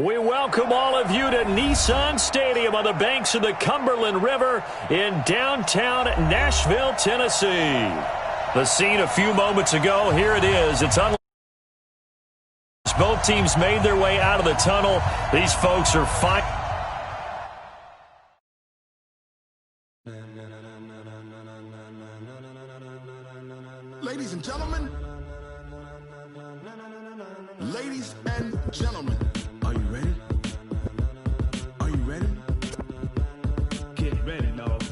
We welcome all of you to Nissan Stadium on the banks of the Cumberland River in downtown Nashville, Tennessee. The scene a few moments ago, here it is. It's unlike both teams made their way out of the tunnel. These folks are fine. Ladies and gentlemen, ladies and gentlemen, are you ready? Are you ready? Get ready, dog.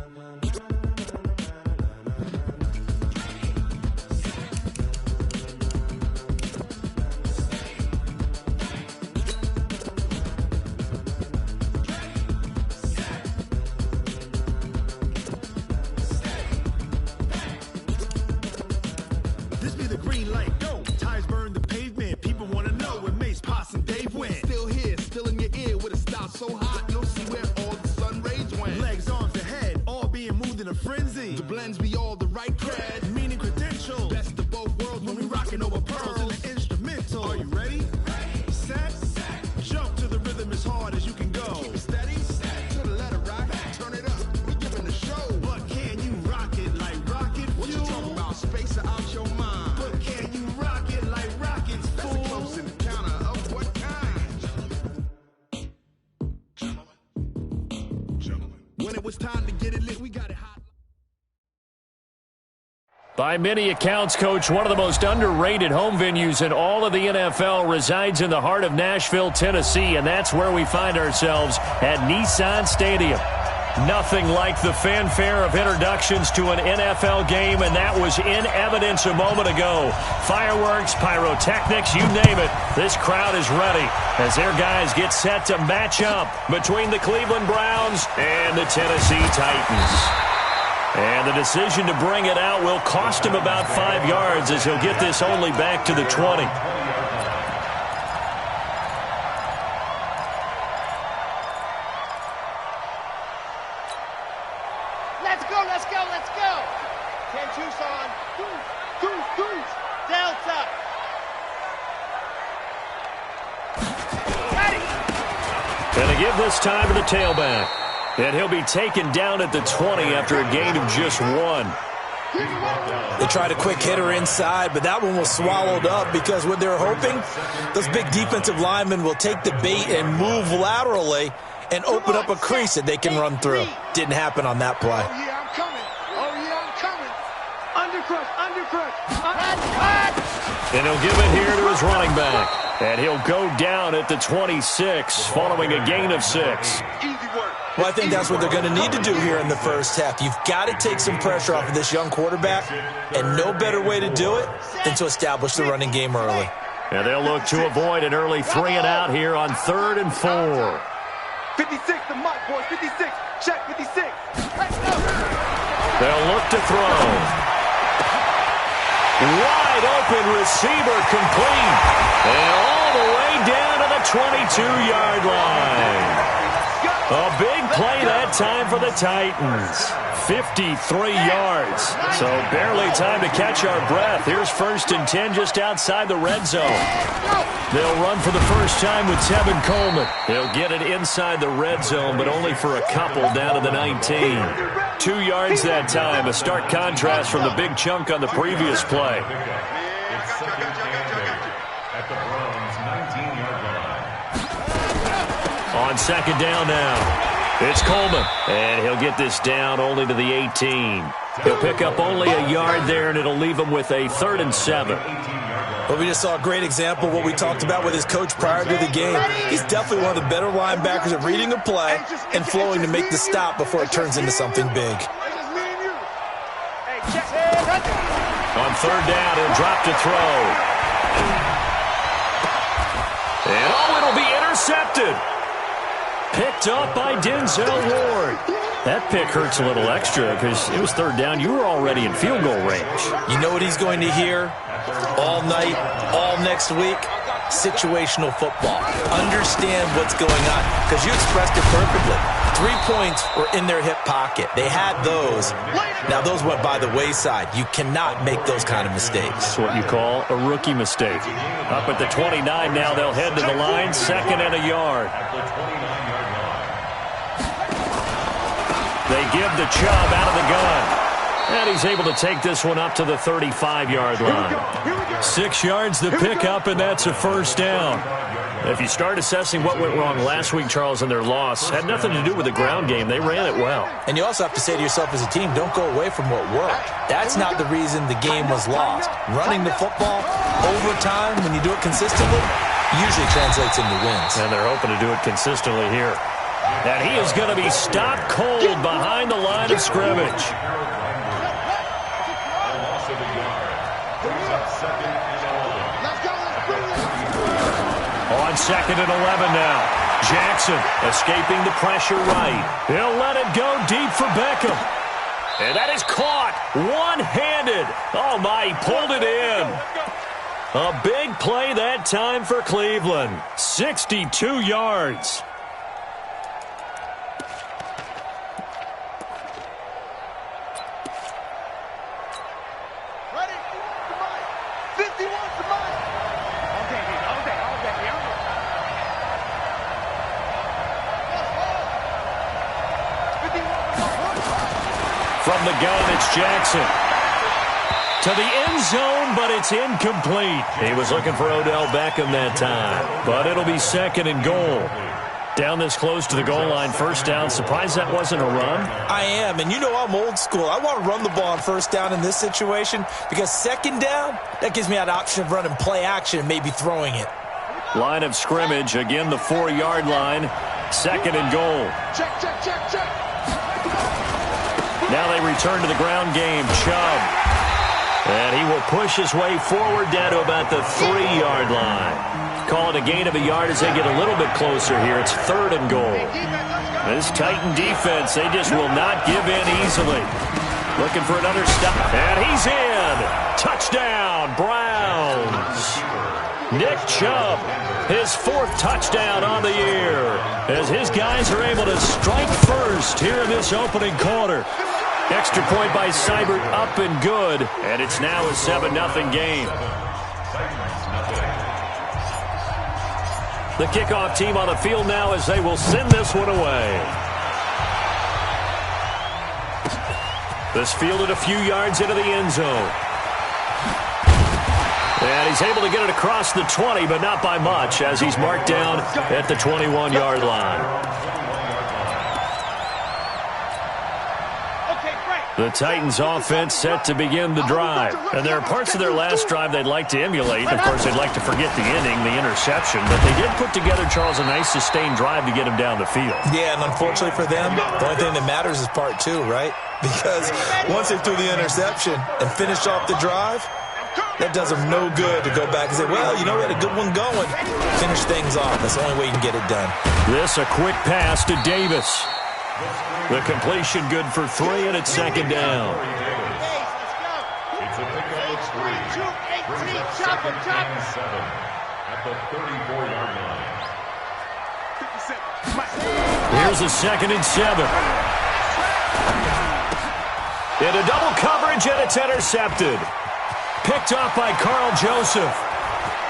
This be the green light, go. Tires burn the pavement. People want to know where Mace, Potts, and Dave went. Still here, still in your ear with a style so hot, you'll see where all the sun rays went. Legs, arms, and head, all being moved in a frenzy. The blends be all the right cred, meaning credentials. Best of both worlds when we rocking over pearls in the instrumental. Are you ready? Set, jump to the rhythm as hard as you can go. Keep it steady, to the letter right, turn it up, we giving the show. But can you rock it like rocket fuel? What you talking about, space out your mind? But can you rock it like rockets, fool? That's a close encounter of what kind? Gentlemen. When it was time to get it lit, we got it hot. By many accounts, Coach, one of the most underrated home venues in all of the NFL resides in the heart of Nashville, Tennessee, and that's where we find ourselves at Nissan Stadium. Nothing like the fanfare of introductions to an NFL game, and that was in evidence a moment ago. Fireworks, pyrotechnics, you name it. This crowd is ready as their guys get set to match up between the Cleveland Browns and the Tennessee Titans. And the decision to bring it out will cost him about 5 yards as he'll get this only back to the 20. Let's go, let's go, let's go. 10 Tucson. Goose. Delta. Ready. And to give this time to the tailback. And he'll be taken down at the 20 after a gain of just 1. They tried a quick hitter inside, but that one was swallowed up because what they're hoping, those big defensive linemen will take the bait and move laterally and open up a crease that they can run through. Didn't happen on that play. Oh, yeah, I'm coming. Oh, yeah, I'm coming. Undercrush. And he'll give it here to his running back. And he'll go down at the 26 following a gain of 6. Easy work. Well, I think that's what they're going to need to do here in the first half. You've got to take some pressure off of this young quarterback, and no better way to do it than to establish the running game early. And they'll look to avoid an early 3 and out here on 3rd and 4. 56, the mic, boys. 56. Check 56. They'll look to throw. Wide open receiver complete. And all the way down to the 22-yard line. A big play that time for the Titans. 53 yards. So barely time to catch our breath. Here's 1st and 10 just outside the red zone. They'll run for the first time with Tevin Coleman. He'll get it inside the red zone, but only for a couple down to the 19. 2 yards that time. A stark contrast from the big chunk on the previous play. On 2nd down now, it's Coleman, and he'll get this down only to the 18. He'll pick up only a yard there, and it'll leave him with a 3rd and 7. Well, we just saw a great example of what we talked about with his coach prior to the game. He's definitely one of the better linebackers at reading a play and flowing to make the stop before it turns into something big. On 3rd down, he'll drop to throw. And it'll be intercepted. Picked up by Denzel Ward. That pick hurts a little extra because it was 3rd down. You were already in field goal range. You know what he's going to hear all night, all next week? Situational football. Understand what's going on because you expressed it perfectly. 3 points were in their hip pocket. They had those. Now, those went by the wayside. You cannot make those kind of mistakes. That's what you call a rookie mistake. Up at the 29 now, they'll head to the line, 2nd and a yard. They give the Chubb out of the gun. And he's able to take this one up to the 35-yard line. 6 yards the pickup, and that's a first down. If you start assessing what went wrong last week, Charles, in their loss, had nothing to do with the ground game. They ran it well. And you also have to say to yourself as a team, don't go away from what worked. That's not the reason the game was lost. Running the football over time, when you do it consistently, usually translates into wins. And they're hoping to do it consistently here. And he is going to be stopped cold behind the line of scrimmage. On 2nd and 11 now. Jackson escaping the pressure right. He'll let it go deep for Beckham. And that is caught one-handed. Oh, my, he pulled it in. A big play that time for Cleveland. 62 yards. From the gun, it's Jackson. To the end zone, but it's incomplete. He was looking for Odell Beckham that time. But it'll be 2nd and goal. Down this close to the goal line, first down. Surprised that wasn't a run? I am, and you know I'm old school. I want to run the ball on first down in this situation because 2nd down, that gives me that option of running play action and maybe throwing it. Line of scrimmage, again the 4-yard line. 2nd and goal. Check, check, check, check. Now they return to the ground game. Chubb. And he will push his way forward down to about the 3-yard line. Call it a gain of a yard as they get a little bit closer here. It's 3rd and goal. This Titan defense, they just will not give in easily. Looking for another stop. And he's in. Touchdown, Browns. Nick Chubb, his 4th touchdown on the year, as his guys are able to strike first here in this opening quarter. Extra point by Seibert, up and good, and it's now a 7-0 game. The kickoff team on the field now as they will send this one away. This fielded a few yards into the end zone. And he's able to get it across the 20, but not by much, as he's marked down at the 21-yard line. The Titans offense set to begin the drive. And there are parts of their last drive they'd like to emulate. Of course, they'd like to forget the inning, the interception. But they did put together, Charles, a nice sustained drive to get him down the field. Yeah, and unfortunately for them, the only thing that matters is part 2, right? Because once they threw the interception and finished off the drive, that does them no good to go back and say, well, you know, we had a good one going. Finish things off. That's the only way you can get it done. This a quick pass to Davis. The completion good for 3, and it's 2nd down. It's a pickup of 3. 2-18, chop him, chop him. 7 at the 34-yard line. Here's a 2nd and 7. Into double coverage, and it's intercepted. Picked off by Carl Joseph.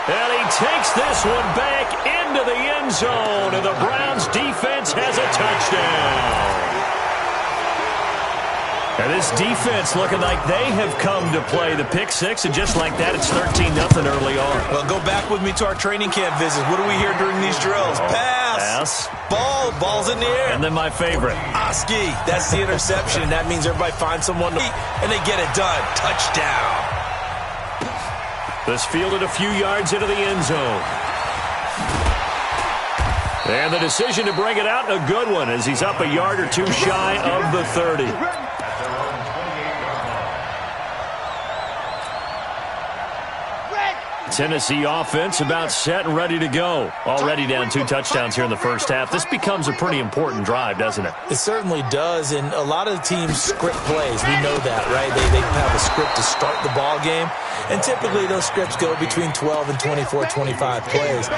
And he takes this one back into the end zone, and the Browns defense has a touchdown. And this defense looking like they have come to play the pick 6, and just like that, it's 13-0 early on. Well, go back with me to our training camp visits. What do we hear during these drills? Pass. Ball's in the air. And then my favorite. Oski. That's the interception. That means everybody finds someone to and they get it done. Touchdown. This fielded a few yards into the end zone. And the decision to bring it out, a good one, as he's up a yard or 2 shy of the 30. Tennessee offense about set and ready to go. Already down 2 touchdowns here in the first half. This becomes a pretty important drive, doesn't it? It certainly does, and a lot of the teams script plays. We know that, right? They have a script to start the ball game, and typically those scripts go between 12 and 24, 25 plays.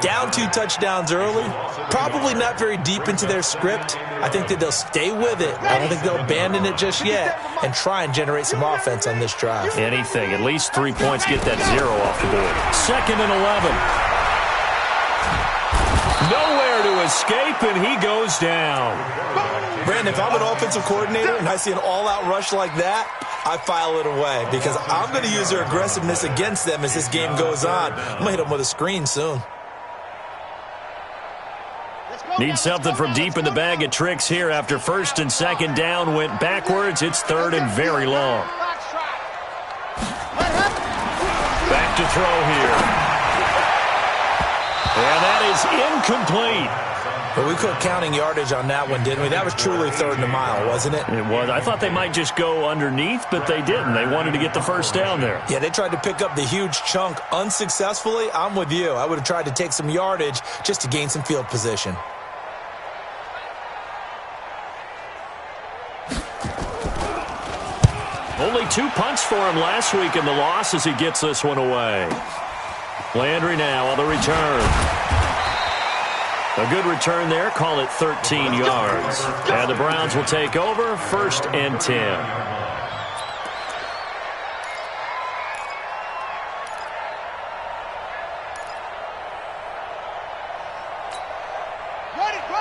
Down 2 touchdowns early, probably not very deep into their script. I think that they'll stay with it. I don't think they'll abandon it just yet and try and generate some offense on this drive. Anything. At least 3 points, get that 0 off the board. 2nd and 11. Nowhere to escape, and he goes down. Brandon, if I'm an offensive coordinator and I see an all-out rush like that, I file it away because I'm going to use their aggressiveness against them as this game goes on. I'm going to hit them with a screen soon. Need something from deep in the bag of tricks here after 1st and 2nd down went backwards. It's 3rd and very long. Back to throw here. And that is incomplete. But we quit counting yardage on that one, didn't we? That was truly 3rd and a mile, wasn't it? It was. I thought they might just go underneath, but they didn't. They wanted to get the 1st down there. Yeah, they tried to pick up the huge chunk unsuccessfully. I'm with you. I would have tried to take some yardage just to gain some field position. Only 2 punts for him last week in the loss as he gets this one away. Landry now on the return. A good return there. Call it 13 yards. And the Browns will take over 1st and 10.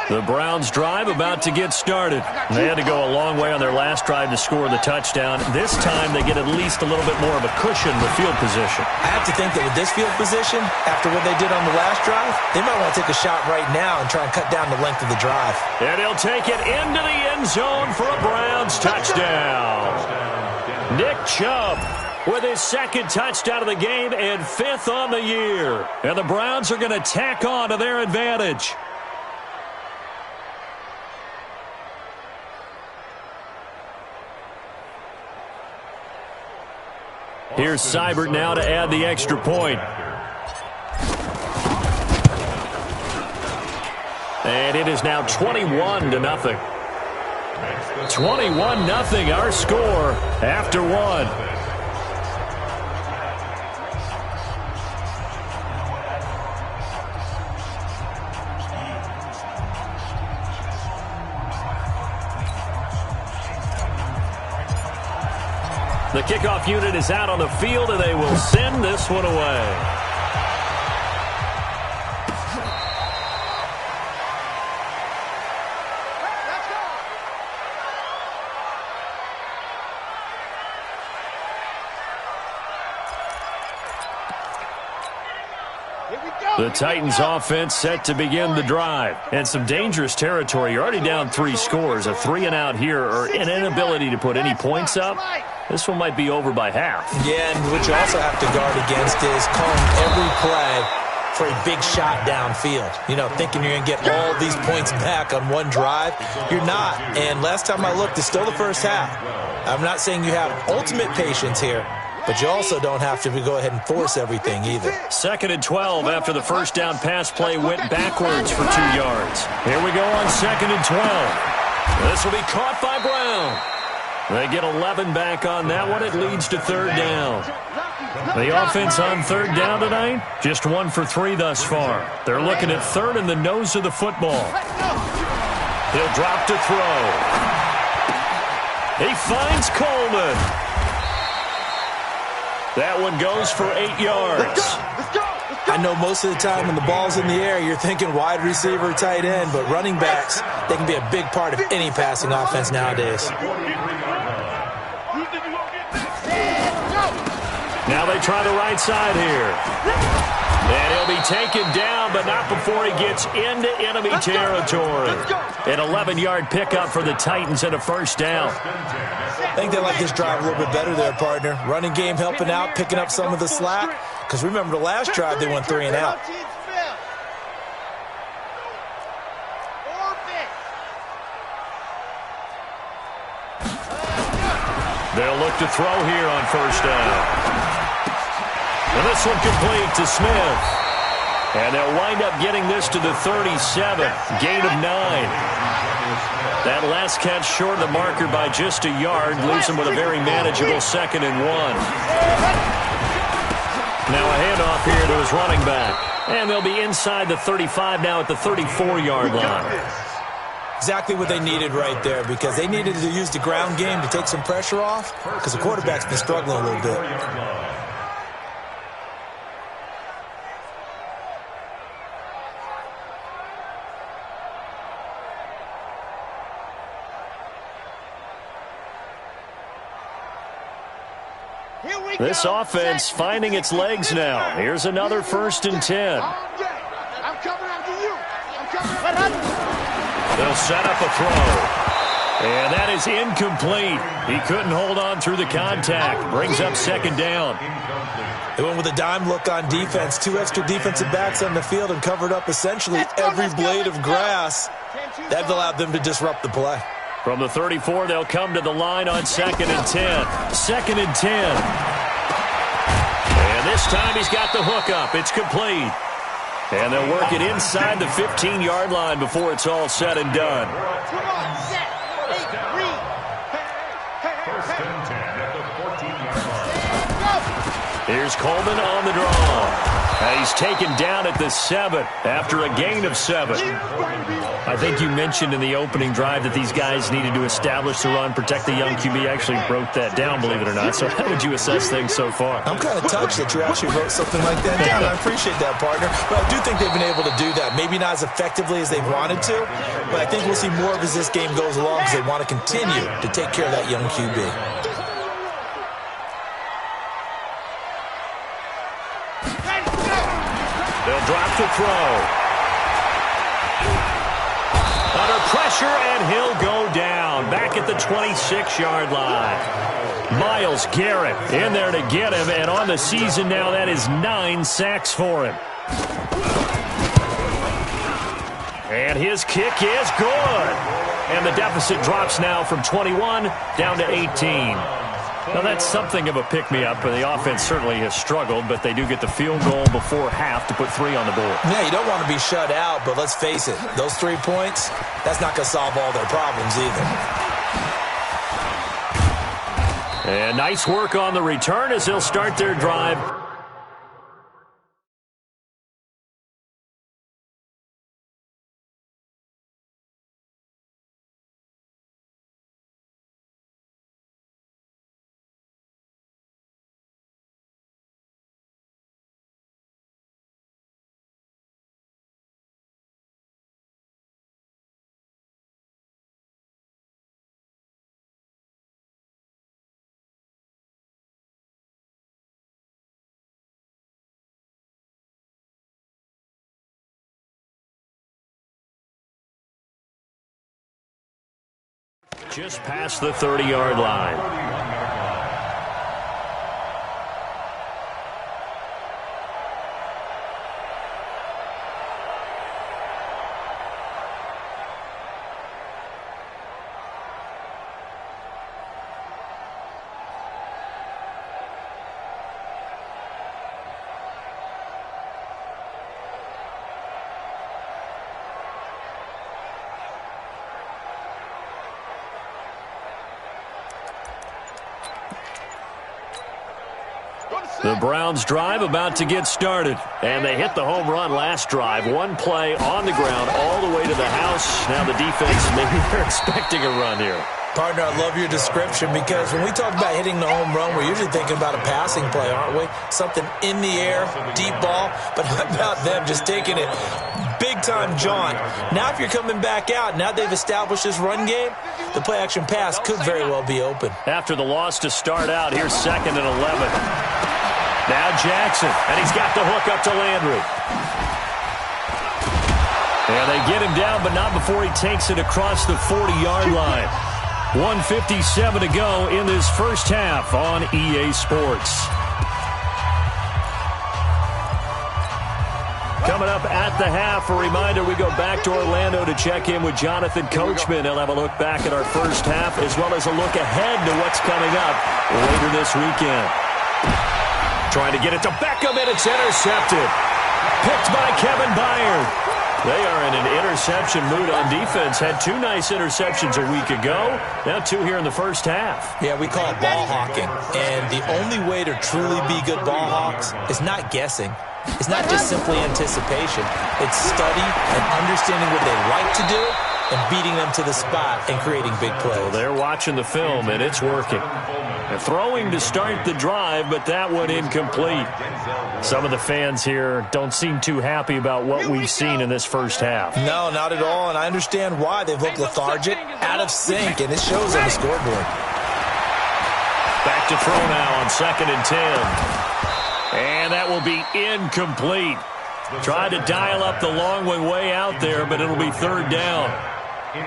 The Browns drive about to get started. They had to go a long way on their last drive to score the touchdown. This time they get at least a little bit more of a cushion with field position. I have to think that with this field position, after what they did on the last drive, they might want to take a shot right now and try and cut down the length of the drive. And he'll take it into the end zone for a Browns touchdown. Nick Chubb with his 2nd touchdown of the game and 5th on the year. And the Browns are going to tack on to their advantage. Here's Seibert now to add the extra point. And it is now 21-0. 21-0, our score after 1. The kickoff unit is out on the field, and they will send this one away. The Titans offense set to begin the drive. And some dangerous territory. You're already down 3 scores. A 3-and-out here or an inability to put any points up. This one might be over by half. Yeah, and what you also have to guard against is calling every play for a big shot downfield. You know, thinking you're going to get all these points back on one drive. You're not. And last time I looked, it's still the first half. I'm not saying you have ultimate patience here, but you also don't have to go ahead and force everything either. 2nd and 12 after the 1st down pass play went backwards for 2 yards. Here we go on 2nd and 12. This will be caught by Brown. They get 11 back on that one. It leads to 3rd down. The offense on 3rd down tonight, just 1 for 3 thus far. They're looking at 3rd in the nose of the football. He'll drop to throw. He finds Coleman. That one goes for 8 yards. I know most of the time when the ball's in the air, you're thinking wide receiver, tight end, but running backs, they can be a big part of any passing offense nowadays. Now they try the right side here. And he'll be taken down, but not before he gets into enemy territory. An 11-yard pickup for the Titans and a 1st down. I think they like this drive a little bit better there, partner. Running game helping out, picking up some of the slack. Because remember the last drive, they went 3-and-out. They'll look to throw here on 1st down. And this one complete to Smith. And they'll wind up getting this to the 37. Gain of 9. That last catch short of the marker by just a yard leaves them with a very manageable 2nd and 1. Now a handoff here to his running back. And they'll be inside the 35 now at the 34-yard line. Exactly what they needed right there, because they needed to use the ground game to take some pressure off, because the quarterback's been struggling a little bit. This offense finding its legs now. Here's another 1st and 10. I'm coming after you. I'm coming. They'll set up a throw. And that is incomplete. He couldn't hold on through the contact. Brings up 2nd down. They went with a dime look on defense. 2 extra defensive backs on the field and covered up essentially every blade of grass. That allowed them to disrupt the play. From the 34, they'll come to the line on 2nd and 10. 2nd and 10. And this time he's got the hook up. It's complete. And they'll work it inside the 15-yard line before it's all said and done. Come on, set. 8, read. 1st and 10 at the 14-yard line. Here's Coleman on the draw. And he's taken down at the 7 after a gain of 7. I think you mentioned in the opening drive that these guys needed to establish the run, protect the young QB. I actually wrote that down, believe it or not. So how would you assess things so far? I'm kind of touched that you actually wrote something like that down. I appreciate that, partner. But I do think they've been able to do that. Maybe not as effectively as they wanted to, but I think we'll see more of as this game goes along because they want to continue to take care of that young QB. They'll drop the throw. Under pressure, and he'll go down. Back at the 26-yard line. Myles Garrett in there to get him, and on the season now, that is 9 sacks for him. And his kick is good. And the deficit drops now from 21 down to 18. Now, that's something of a pick-me-up, and the offense certainly has struggled, but they do get the field goal before half to put 3 on the board. Yeah, you don't want to be shut out, but let's face it, those 3 points, that's not going to solve all their problems either. And nice work on the return as they'll start their drive. Just past the 30-yard line. The Browns drive about to get started, and they hit the home run last drive. 1 play on the ground all the way to the house. Now the defense, maybe they're expecting a run here. Partner, I love your description because when we talk about hitting the home run, we're usually thinking about a passing play, aren't we? Something in the air, deep ball, but how about them just taking it big-time jaunt. Now if you're coming back out, now they've established this run game, the play-action pass could very well be open. After the loss to start out, here's 2nd and 11. Now Jackson, and he's got the hook up to Landry. And they get him down, but not before he takes it across the 40-yard line. 1:57 to go in this first half on EA Sports. Coming up at the half, a reminder, we go back to Orlando to check in with Jonathan Coachman. He'll have a look back at our first half as well as a look ahead to what's coming up later this weekend. Trying to get it to Beckham, and it's intercepted. Picked by Kevin Byard. They are in an interception mood on defense. Had 2 nice interceptions a week ago. Now 2 here in the first half. Yeah, we call it ball hawking. And the only way to truly be good ball hawks is not guessing. It's not just simply anticipation. It's study and understanding what they like to do and beating them to the spot and creating big plays. Well, they're watching the film, and it's working. They're throwing to start the drive, but that one incomplete. Some of the fans here don't seem too happy about what we've seen in this first half. No, not at all, and I understand why. They've looked lethargic, out of sync, and it shows on the scoreboard. Back to throw now on 2nd and 10. And that will be incomplete. Tried to dial up the long way out there, but it'll be 3rd down.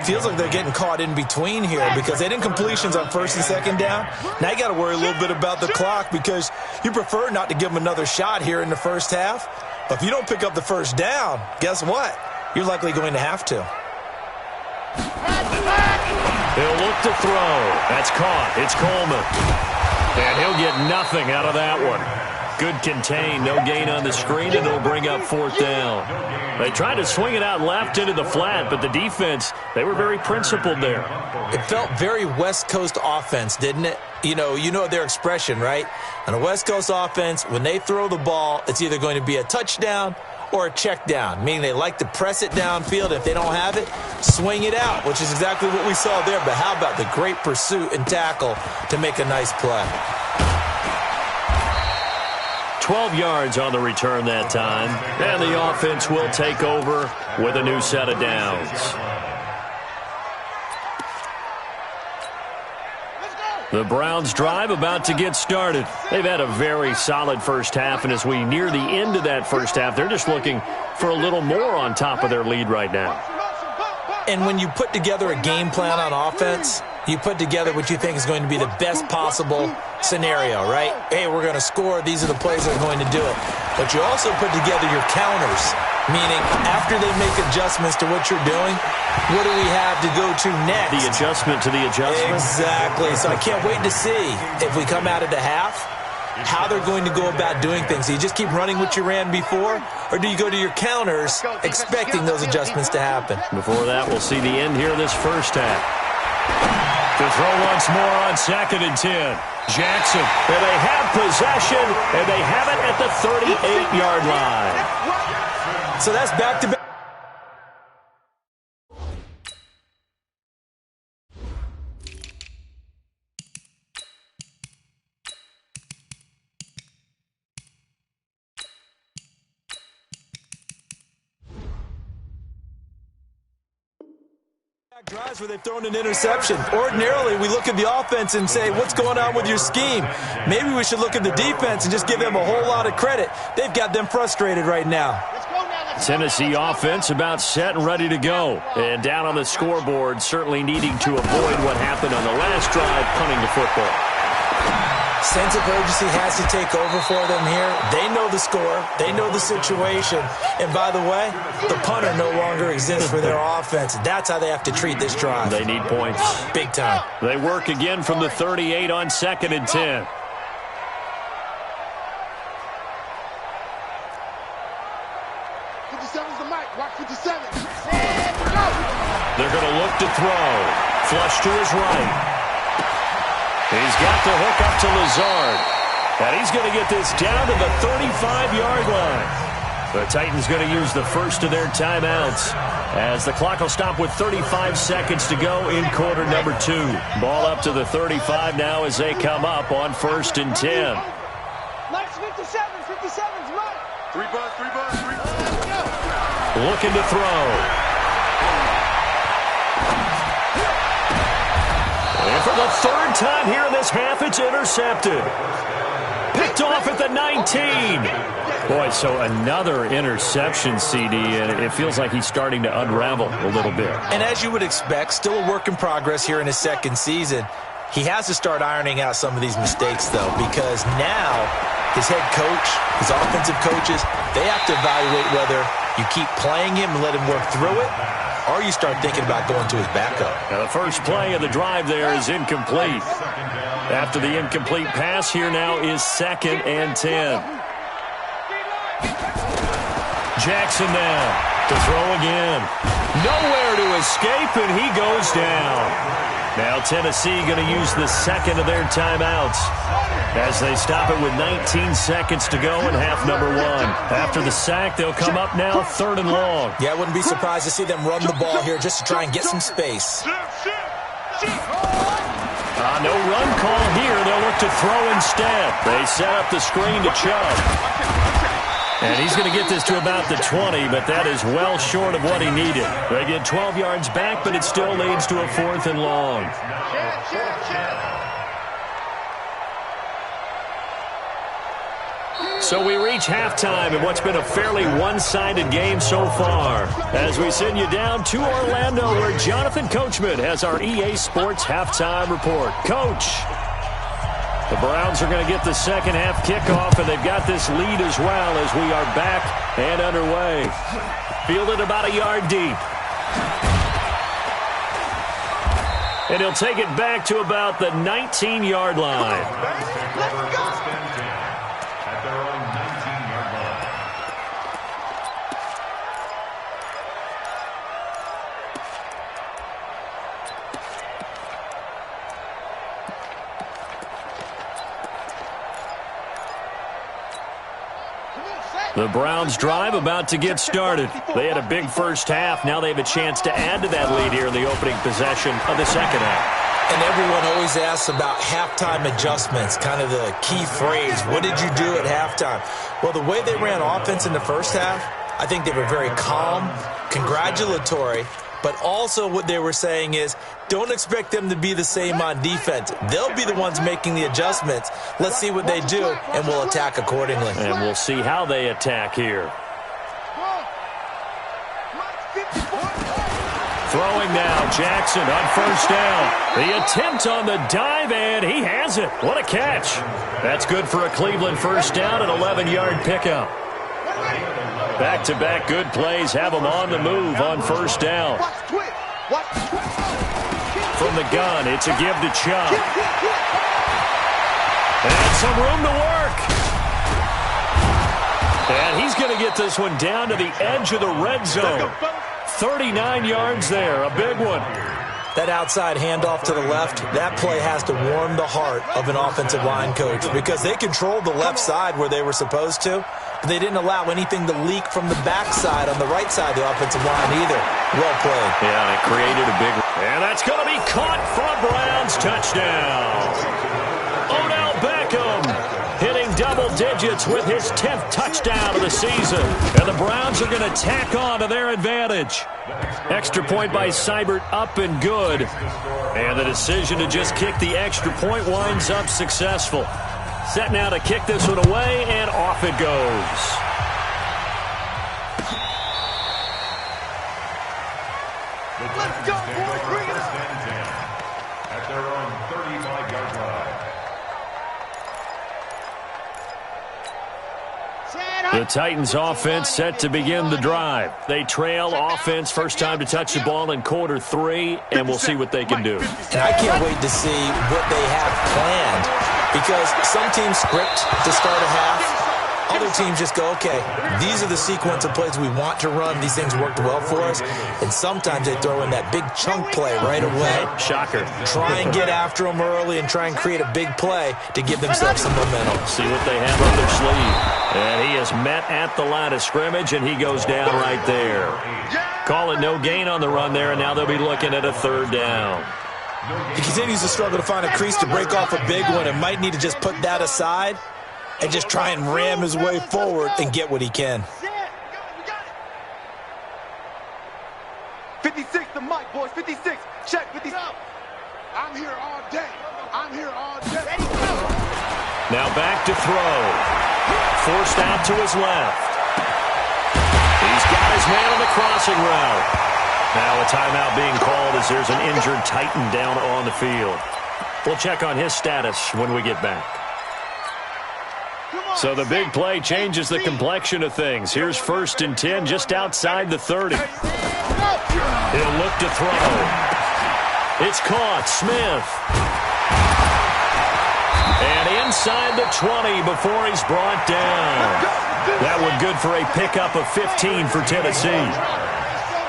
Feels like they're getting caught in between here because they didn't completions on 1st and 2nd down. Now you got to worry a little bit about the clock because you prefer not to give them another shot here in the first half. But if you don't pick up the 1st down, guess what? You're likely going to have to. He'll look to throw. That's caught. It's Coleman. And he'll get nothing out of that one. Good contain, no gain on the screen, and it'll bring up 4th down. They tried to swing it out left into the flat, but the defense, they were very principled there. It felt very West Coast offense, didn't it? You know their expression, right? On a West Coast offense, when they throw the ball, it's either going to be a touchdown or a check down, meaning they like to press it downfield. If they don't have it, swing it out, which is exactly what we saw there. But how about the great pursuit and tackle to make a nice play? 12 yards on the return that time, and the offense will take over with a new set of downs. The Browns drive about to get started. They've had a very solid first half, and as we near the end of that first half, they're just looking for a little more on top of their lead right now. And when you put together a game plan on offense, you put together what you think is going to be the best possible scenario, right? Hey, we're going to score. These are the plays that are going to do it. But you also put together your counters, meaning after they make adjustments to what you're doing, what do we have to go to next? The adjustment to the adjustment? Exactly. So I can't wait to see if we come out of the half, how they're going to go about doing things. Do you just keep running what you ran before, or do you go to your counters expecting those adjustments to happen? Before that, we'll see the end here of this first half. To throw once more on 2nd and 10. Jackson, and they have possession, and they have it at the 38-yard line. So that's back-to-back. Drives where they've thrown an interception. Ordinarily, we look at the offense and say, what's going on with your scheme? Maybe we should look at the defense and just give them a whole lot of credit. They've got them frustrated right now. Tennessee offense about set and ready to go. And down on the scoreboard, certainly needing to avoid what happened on the last drive, punting the football. Sense of urgency has to take over for them here. They know the score. They know the situation. And by the way, the punter no longer exists for their offense. That's how they have to treat this drive. They need points. Big time. They work again from the 38 on 2nd and 10. They're going to look to throw. Flush to his right. He's got the hook up to Lazard. And he's going to get this down to the 35-yard line. The Titans going to use the first of their timeouts as the clock will stop with 35 seconds to go in quarter number 2. Ball up to the 35 now as they come up on 1st and 10. Mike's 57, 57's Mike. 3 bucks, 3 bucks, 3 bucks. Looking to throw. And for the 3rd time here in this half, it's intercepted. Picked off at the 19. Boy, so another interception, CD, and it feels like he's starting to unravel a little bit. And as you would expect, still a work in progress here in his 2nd season. He has to start ironing out some of these mistakes, though, because now his head coach, his offensive coaches, they have to evaluate whether you keep playing him and let him work through it, or you start thinking about going to his backup. Now the first play of the drive there is incomplete. After the incomplete pass, here now is 2nd and 10. Jackson now to throw again. Nowhere to escape, and he goes down. Now Tennessee going to use the second of their timeouts as they stop it with 19 seconds to go in half number 1. After the sack, they'll come up now 3rd and long. Yeah, I wouldn't be surprised to see them run the ball here just to try and get some space. No run call here. They'll look to throw instead. They set up the screen to Chubb. And he's going to get this to about the 20, but that is well short of what he needed. They get 12 yards back, but it still leads to a 4th and long. So we reach halftime in what's been a fairly one-sided game so far. As we send you down to Orlando, where Jonathan Coachman has our EA Sports halftime report. Coach, the Browns are going to get the second half kickoff, and they've got this lead as well as we are back and underway. Fielded about a yard deep. And he'll take it back to about the 19-yard line. Let's go. The Browns drive about to get started. They had a big first half. Now they have a chance to add to that lead here in the opening possession of the second half. And everyone always asks about halftime adjustments, kind of the key phrase. What did you do at halftime? Well, the way they ran offense in the first half, I think they were very calm, congratulatory, but also what they were saying is, don't expect them to be the same on defense. They'll be the ones making the adjustments. Let's see what they do, and we'll attack accordingly. And we'll see how they attack here. Throwing now, Jackson on first down. The attempt on the dive, and he has it. What a catch. That's good for a Cleveland first down, an 11-yard pickup. Back-to-back good plays have them on the move on first down. From the gun, it's a give to Chubb. And some room to work. And he's going to get this one down to the edge of the red zone. 39 yards there, a big one. That outside handoff to the left, that play has to warm the heart of an offensive line coach because they controlled the left side where they were supposed to, but they didn't allow anything to leak from the backside on the right side of the offensive line either. Well played. Yeah, and it created a big... And that's going to be caught for a Browns touchdown. Odell Beckham hitting double digits with his 10th touchdown of the season. And the Browns are going to tack on to their advantage. Extra point by Seibert up and good. And the decision to just kick the extra point winds up successful. Set now to kick this one away, and off it goes. Let's go, boys. Bring it up. At their own 35-yard line. The Titans offense set to begin the drive. They trail offense first time to touch the ball in quarter 3, and we'll see what they can do. And I can't wait to see what they have planned because some teams script to start a half. Other teams just go, okay, these are the sequence of plays we want to run. These things worked well for us. And sometimes they throw in that big chunk play right away. Shocker. Try and get after them early and try and create a big play to give themselves some momentum. See what they have up their sleeve. And he is met at the line of scrimmage, and he goes down right there. Call it no gain on the run there, and now they'll be looking at a third down. He continues to struggle to find a crease to break off a big one and might need to just put that aside and just try and ram his way forward and get what he can. 56 the mic, boys. 56. Check 56. I'm here all day. I'm here all day. Now back to throw. Forced out to his left. He's got his man on the crossing route. Now a timeout being called as there's an injured Titan down on the field. We'll check on his status when we get back. Come So the big play changes the complexion of things. Here's 1st and 10 just outside the 30. He'll look to throw. It's caught. Smith. And inside the 20 before he's brought down. That one good for a pickup of 15 for Tennessee.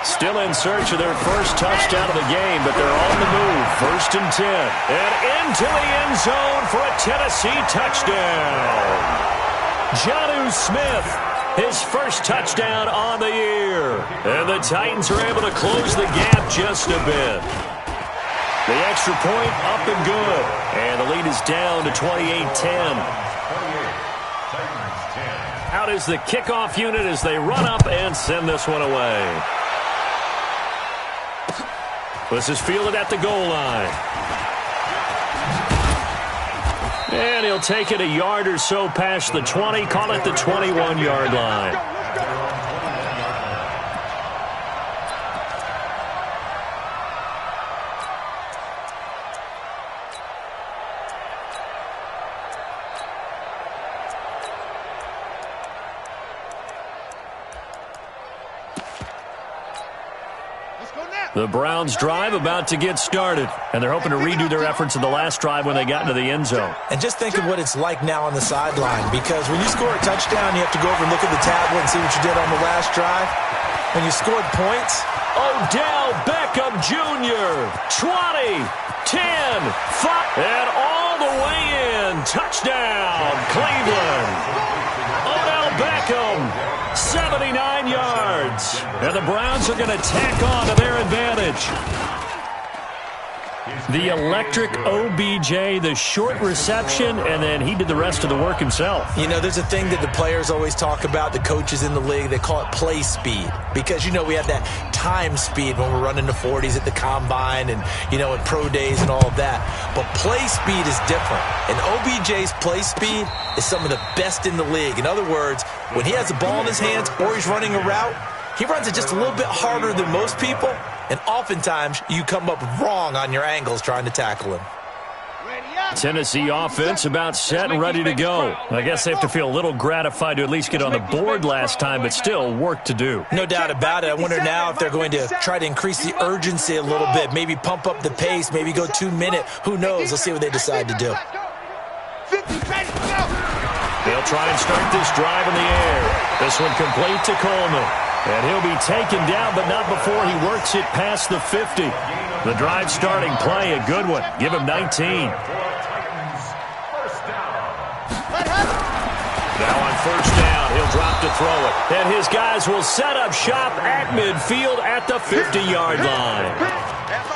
Still in search of their first touchdown of the game, but they're on the move. 1st and 10. And into the end zone for a Tennessee touchdown. Jonnu Smith, his first touchdown on the year. And the Titans are able to close the gap just a bit. The extra point up and good. And the lead is down to 28-10. Out is the kickoff unit as they run up and send this one away. This is fielded at the goal line. And he'll take it a yard or so past the 20, call it the 21-yard line. The Browns drive about to get started, and they're hoping to redo their efforts in the last drive when they got into the end zone. And just think of what it's like now on the sideline, because when you score a touchdown, you have to go over and look at the tablet and see what you did on the last drive. When you scored points, Odell Beckham Jr., 20, 10, 5, and all the way in. Touchdown, Cleveland. Odell Beckham, 79 yards. And the Browns are going to tack on to their advantage. The electric OBJ, the short reception, and then he did the rest of the work himself. You know, there's a thing that the players always talk about, the coaches in the league, they call it play speed. Because, you know, we have that time speed when we're running the 40s at the combine and, you know, at pro days and all of that. But play speed is different. And OBJ's play speed is some of the best in the league. In other words, when he has the ball in his hands or he's running a route, he runs it just a little bit harder than most people, and oftentimes you come up wrong on your angles trying to tackle him. Tennessee offense about set and ready to go. I guess they have to feel a little gratified to at least get on the board last time, but still work to do. No doubt about it. I wonder now if they're going to try to increase the urgency a little bit, maybe pump up the pace, maybe go 2 minute. Who knows? Let's see what they decide to do. They'll try and start this drive in the air. This one complete to Coleman. And he'll be taken down, but not before he works it past the 50. The drive starting play, a good one. Give him 19. Now on 1st down, he'll drop to throw it. And his guys will set up shop at midfield at the 50-yard line.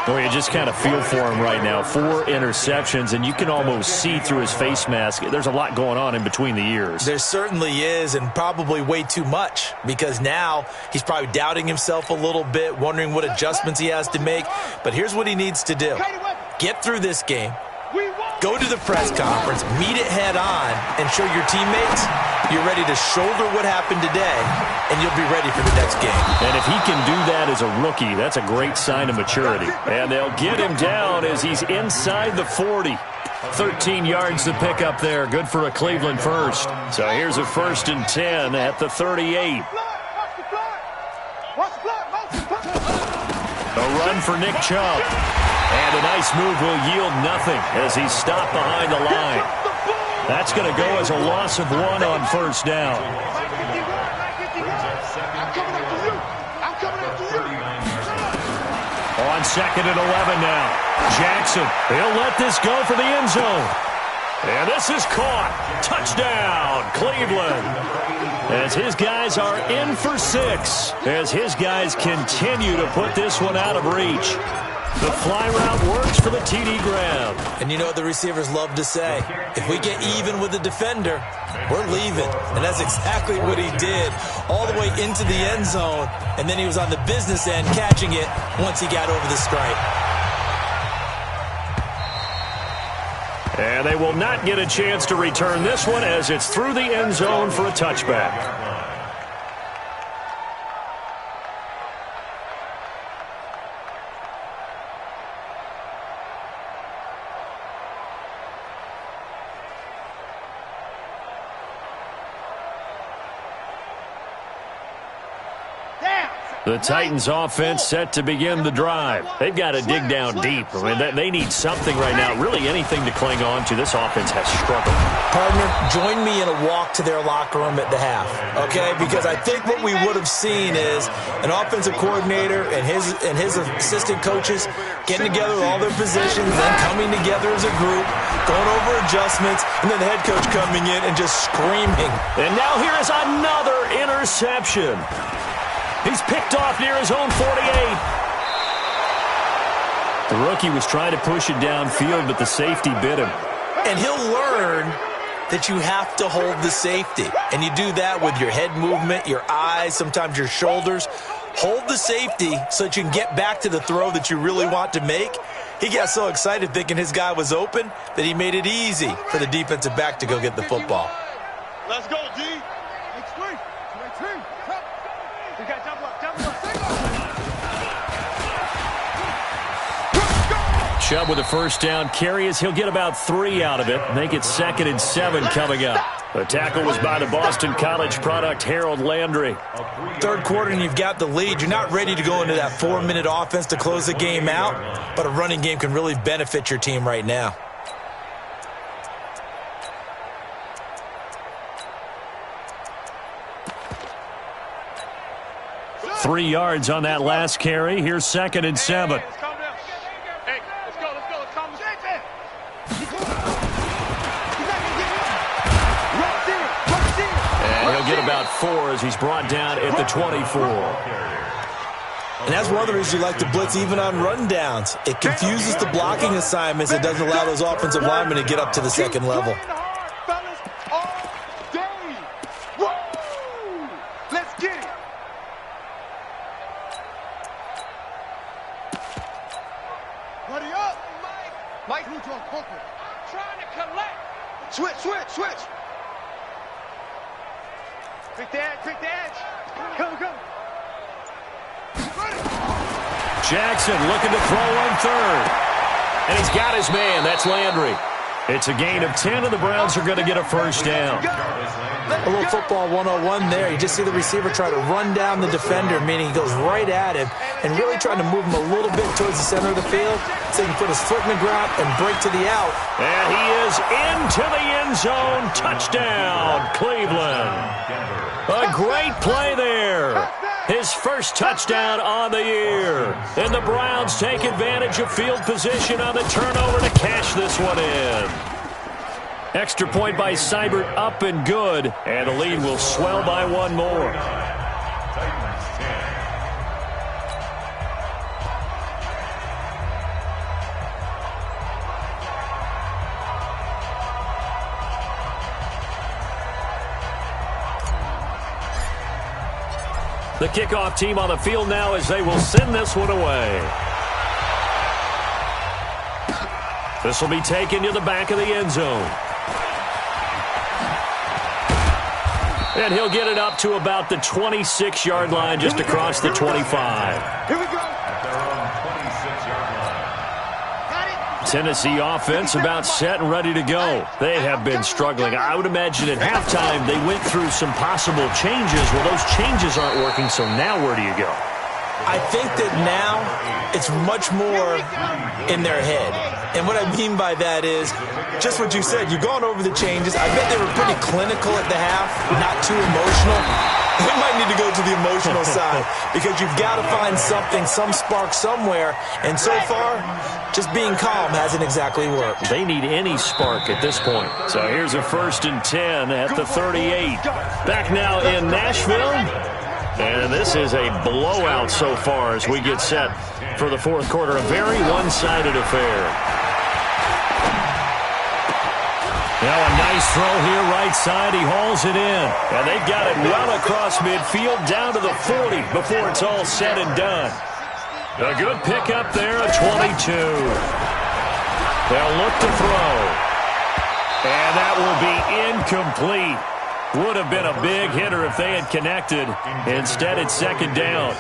Boy, you just kind of feel for him right now. 4 interceptions, and you can almost see through his face mask. There's a lot going on in between the ears. There certainly is, and probably way too much, because now he's probably doubting himself a little bit, wondering what adjustments he has to make. But here's what he needs to do. Get through this game. Go to the press conference, meet it head on, and show your teammates you're ready to shoulder what happened today, and you'll be ready for the next game. And if he can do that as a rookie, that's a great sign of maturity. And they'll get him down as he's inside the 40. 13 yards to pick up there. Good for a Cleveland first. So here's a 1st and 10 at the 38. A run for Nick Chubb. And a nice move will yield nothing as he's stopped behind the line. That's going to go as a loss of 1 on 1st down. On 2nd and 11 now. Jackson, he'll let this go for the end zone. And this is caught. Touchdown, Cleveland. As his guys are in for 6. As his guys continue to put this one out of reach. The fly route works for the TD grab. And you know what the receivers love to say? If we get even with the defender, we're leaving. And that's exactly what he did, all the way into the end zone. And then he was on the business end catching it once he got over the stripe. And they will not get a chance to return this one as it's through the end zone for a touchback. The Titans offense set to begin the drive. They've got to dig down deep. I mean, they need something right now, really anything to cling on to. This offense has struggled. Partner, join me in a walk to their locker room at the half, okay? Because I think what we would have seen is an offensive coordinator and his assistant coaches getting together with all their positions, then coming together as a group, going over adjustments, and then the head coach coming in and just screaming. And now here is another interception. He's picked off near his own 48. The rookie was trying to push it downfield, but the safety bit him. And he'll learn that you have to hold the safety. And you do that with your head movement, your eyes, sometimes your shoulders. Hold the safety so that you can get back to the throw that you really want to make. He got so excited thinking his guy was open that he made it easy for the defensive back to go get the football. Let's go, D. Chubb with a first down carry as he'll get about 3 out of it. Make it 2nd and 7 coming up. The tackle was by the Boston College product, Harold Landry. Third quarter and you've got the lead. You're not ready to go into that 4-minute offense to close the game out, but a running game can really benefit your team right now. Three yards on that last carry. Here's 2nd and 7. And he'll get about 4 as he's brought down at the 24. And that's one of the reasons you like to blitz even on rundowns. It confuses the blocking assignments. It doesn't allow those offensive linemen to get up to the second level. Switch. Quick the edge. Come. Jackson looking to throw on 3rd. And he's got his man. That's Landry. It's a gain of 10, and the Browns are going to get a first down. A little football 101 there. You just see the receiver try to run down the defender, meaning he goes right at him and really trying to move him a little bit towards the center of the field so he can put his foot in the ground and break to the out. And he is into the end zone. Touchdown, Cleveland. A great play there. His first touchdown on the year. And the Browns take advantage of field position on the turnover to cash this one in. Extra point by Seibert, up and good. And the lead will swell by 1 more. The kickoff team on the field now as they will send this one away. This will be taken to the back of the end zone. And he'll get it up to about the 26-yard line, just across the 25. Here we go. Tennessee offense about set and ready to go. They have been struggling. I would imagine at halftime they went through some possible changes. Well, those changes aren't working, so now where do you go? I think that now it's much more in their head. And what I mean by that is just what you said. You've gone over the changes. I bet they were pretty clinical at the half, not too emotional. They might need to go to the emotional side because you've got to find something, some spark somewhere. And so far, just being calm hasn't exactly worked. They need any spark at this point. So here's a 1st and 10 at the 38. Back now in Nashville. And this is a blowout so far as we get set for the 4th quarter. A very one-sided affair. Now a nice throw here right side. He hauls it in. And they've got it well across midfield down to the 40 before it's all said and done. A good pickup there, a 22. They'll look to throw. And that will be incomplete. Would have been a big hitter if they had connected. Instead, it's 2nd down.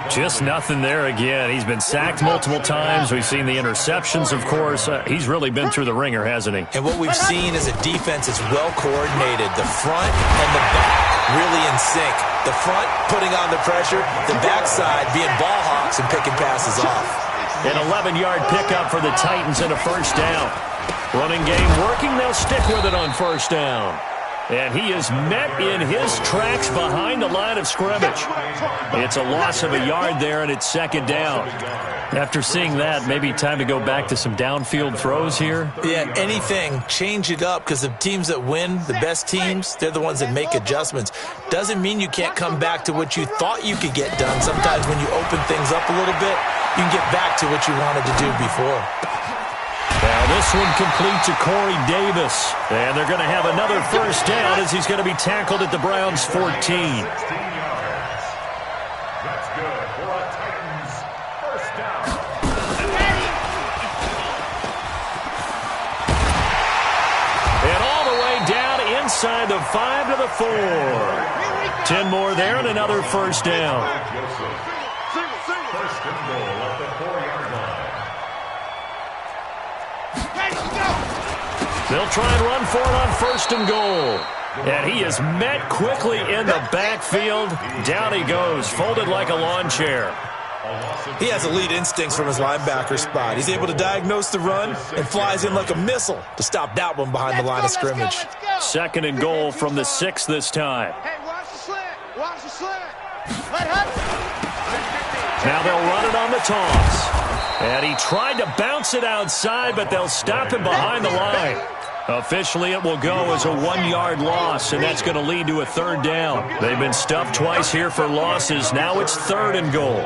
Just nothing there again. He's been sacked multiple times. We've seen the interceptions, of course. He's really been through the ringer, hasn't he? And what we've seen is a defense that's well coordinated, the front and the back. really in sync. The front putting on the pressure, the backside being ball hawks and picking passes off. An 11-yard pickup for the Titans and a first down. Running game working. They'll stick with it on first down. And he is met in his tracks behind the line of scrimmage. It's a loss of a yard there, and it's second down. After seeing that, maybe time to go back to some downfield throws here. Yeah, anything. Change it up, because the teams that win, the best teams, they're the ones that make adjustments. Doesn't mean you can't come back to what you thought you could get done. Sometimes when you open things up a little bit, you can get back to what you wanted to do before. Now this one complete to Corey Davis. And they're going to have another first down as he's going to be tackled at the Browns' 14. That's good for a Titans first down. And all the way down inside the 5 to the 4. 10 more there and another first down. First and goal at the 4-yard line. They'll try and run for it on first and goal. And he is met quickly in the backfield. Down he goes, folded like a lawn chair. He has elite instincts from his linebacker spot. He's able to diagnose the run and flies in like a missile to stop that one behind the line of scrimmage. Second and goal from the 6 this time. Hey, watch the slant. Watch the slant. Now they'll run it on the toss. And he tried to bounce it outside, but they'll stop him behind the line. Officially, it will go as a 1-yard loss, and that's going to lead to a third down. They've been stuffed twice here for losses. Now it's third and goal.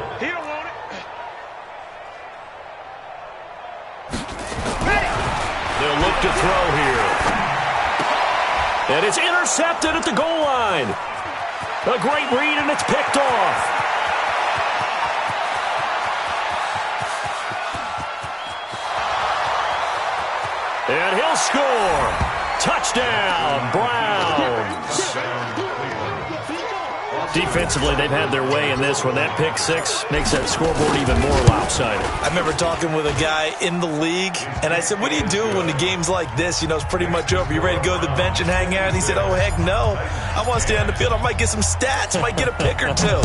They'll look to throw here. And it's intercepted at the goal line. A great read, and it's picked off. And he'll score. Touchdown, Browns. Defensively, they've had their way in this one. That pick 6 makes that scoreboard even more lopsided. I remember talking with a guy in the league, and I said, what do you do when the game's like this? You know, it's pretty much over. You ready to go to the bench and hang out? And he said, oh, heck no. I want to stay on the field. I might get some stats. I might get a pick or two.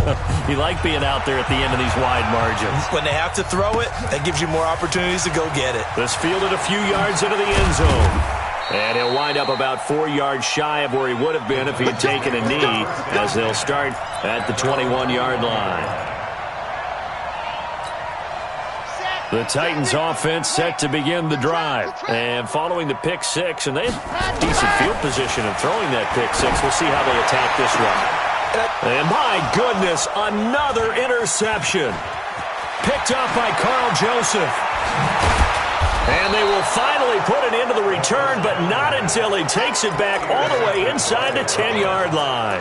You like being out there at the end of these wide margins. When they have to throw it, that gives you more opportunities to go get it. This fielded a few yards into the end zone. And he'll wind up about 4 yards shy of where he would have been if he had taken a knee, as they'll start at the 21-yard line. The Titans offense set to begin the drive. And following the pick 6, and they have decent field position in throwing that pick 6. We'll see how they attack this one. And my goodness, another interception. Picked up by Carl Joseph. And they will finally put it into the return, but not until he takes it back all the way inside the 10-yard line.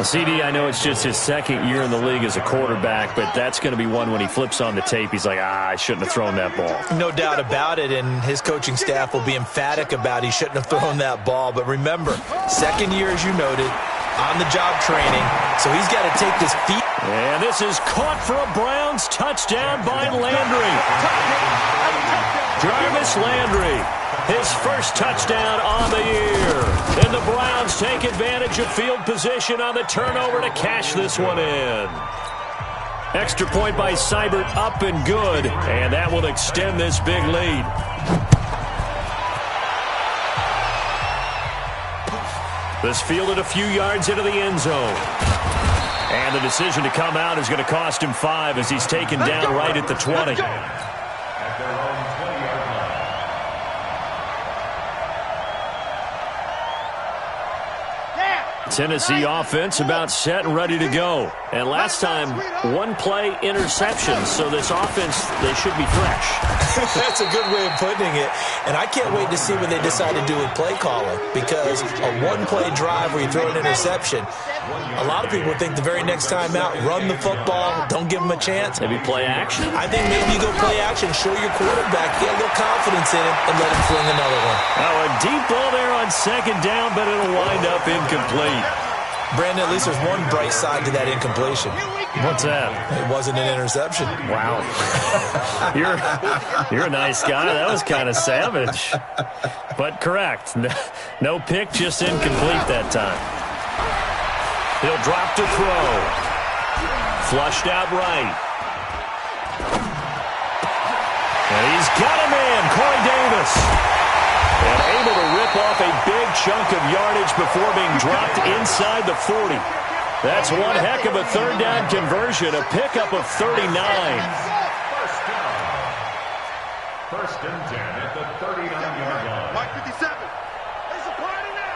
CD, I know it's just his second year in the league as a quarterback, but that's going to be one when he flips on the tape. He's like, I shouldn't have thrown that ball. No doubt about it, and his coaching staff will be emphatic about he shouldn't have thrown that ball. But remember, second year, as you noted, on-the-job training, so he's got to take his feet. And this is caught for a Browns touchdown by Landry. Jarvis Landry, his first touchdown on the year. And the Browns take advantage of field position on the turnover to cash this one in. Extra point by Seibert, up and good, and that will extend this big lead. This fielded a few yards into the end zone. And the decision to come out is going to cost him 5 as he's taken down right at the 20. Tennessee offense about set and ready to go. And last time, 1-play interception, so this offense, they should be fresh. That's a good way of putting it. And I can't wait to see what they decide to do with play calling, because a 1-play drive where you throw an interception, a lot of people think the very next time out, run the football, don't give them a chance. Maybe play action? I think maybe you go play action, show your quarterback, get a little confidence in it, and let him fling another one. Oh, a deep ball there on second down, but it'll wind up incomplete. Brandon, at least there's one bright side to that incompletion. What's that? It wasn't an interception. Wow. You're a nice guy. That was kind of savage. But correct. No pick, just incomplete that time. He'll drop to throw. Flushed out right. And he's got a man, Corey Davis. And able to rip off a big chunk of yardage before being dropped inside the 40. That's one heck of a third down conversion, a pickup of 39. First and 10 at the 39-yard line. Mike 57. It's a party now.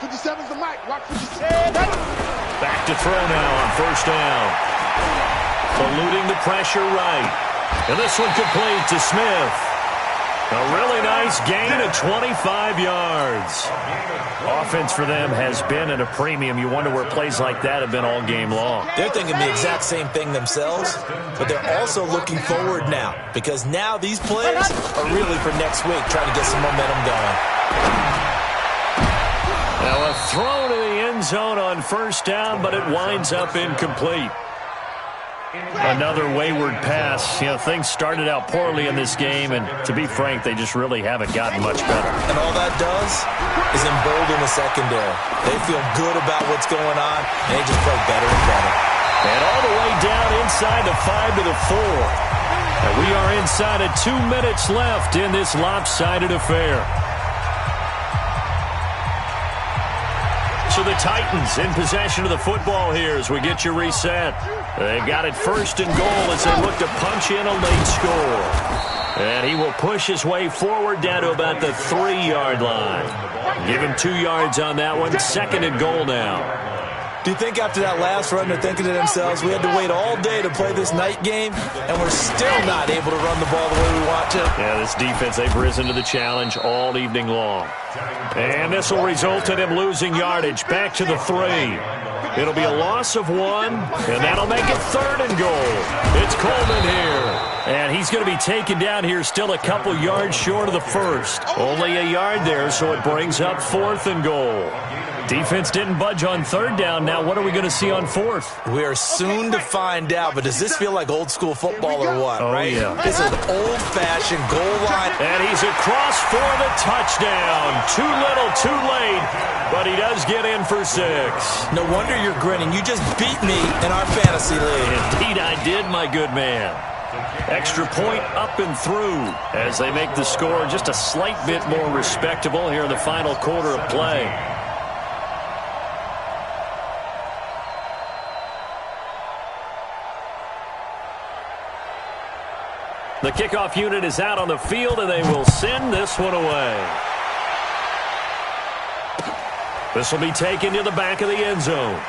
57's the mic. Watch 57. Back to throw now on first down. Eluding the pressure right. And this one complete to Smith. A really nice gain of 25 yards. Offense for them has been at a premium. You wonder where plays like that have been all game long. They're thinking the exact same thing themselves, but they're also looking forward now because now these plays are really for next week, trying to get some momentum going. Now a throw to the end zone on first down, but it winds up incomplete. Another wayward pass. You know, things started out poorly in this game, and to be frank, they just really haven't gotten much better. And all that does is embolden the secondary. They feel good about what's going on, and they just play better and better. And all the way down inside the 5 to the 4. And we are inside of 2 minutes left in this lopsided affair. So the Titans in possession of the football here as we get you reset. They've got it first and goal as they look to punch in a late score. And he will push his way forward down to about the 3-yard line. Give him 2 yards on that one. Second and goal now. Do you think after that last run they're thinking to themselves, we had to wait all day to play this night game, and we're still not able to run the ball the way we want to? Yeah, this defense, they've risen to the challenge all evening long. And this will result in him losing yardage back to the 3. It'll be a loss of 1, and that'll make it third and goal. It's Coleman here. And he's going to be taken down here still a couple yards short of the first. Only a yard there, so it brings up fourth and goal. Defense didn't budge on third down. Now what are we going to see on fourth? We are soon to find out, but does this feel like old school football or what, right? Yeah. This is old-fashioned goal line. And he's across for the touchdown. Too little, too late, but he does get in for 6. No wonder you're grinning. You just beat me in our fantasy league. Indeed I did, my good man. Extra point up and through as they make the score just a slight bit more respectable here in the final quarter of play. The kickoff unit is out on the field, and they will send this one away. This will be taken to the back of the end zone.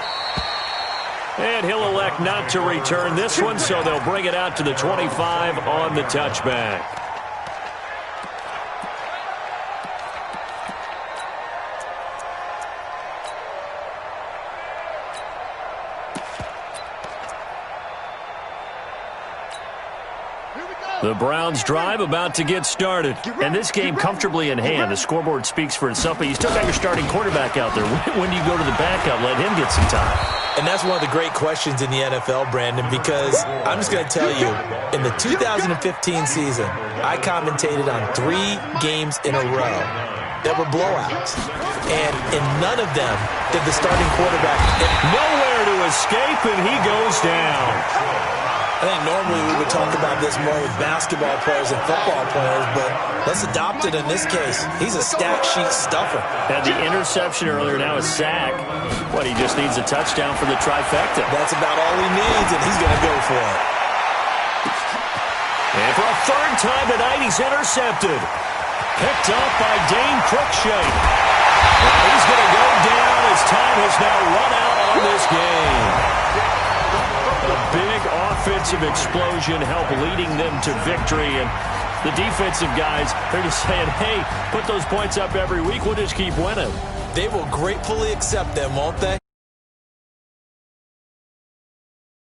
And he'll elect not to return this one, so they'll bring it out to the 25 on the touchback. The Browns drive about to get started. And this game comfortably in hand. The scoreboard speaks for itself, but you still got your starting quarterback out there. When do you go to the backup? Let him get some time. And that's one of the great questions in the NFL, Brandon, because I'm just going to tell you, in the 2015 season, I commentated on 3 games in a row that were blowouts. And in none of them did the starting quarterback nowhere to escape, and he goes down. I think normally we would talk about this more with basketball players and football players, but let's adopt it in this case. He's a stat sheet stuffer. Had the interception earlier, now a sack. What, he just needs a touchdown for the trifecta. That's about all he needs, and he's going to go for it. And for a third time tonight, he's intercepted. Picked up by Dane Cruikshank. And he's going to go down as time has now run out on this game. A big offensive explosion helped leading them to victory. And the defensive guys, they're just saying, hey, put those points up every week. We'll just keep winning. They will gratefully accept them, won't they?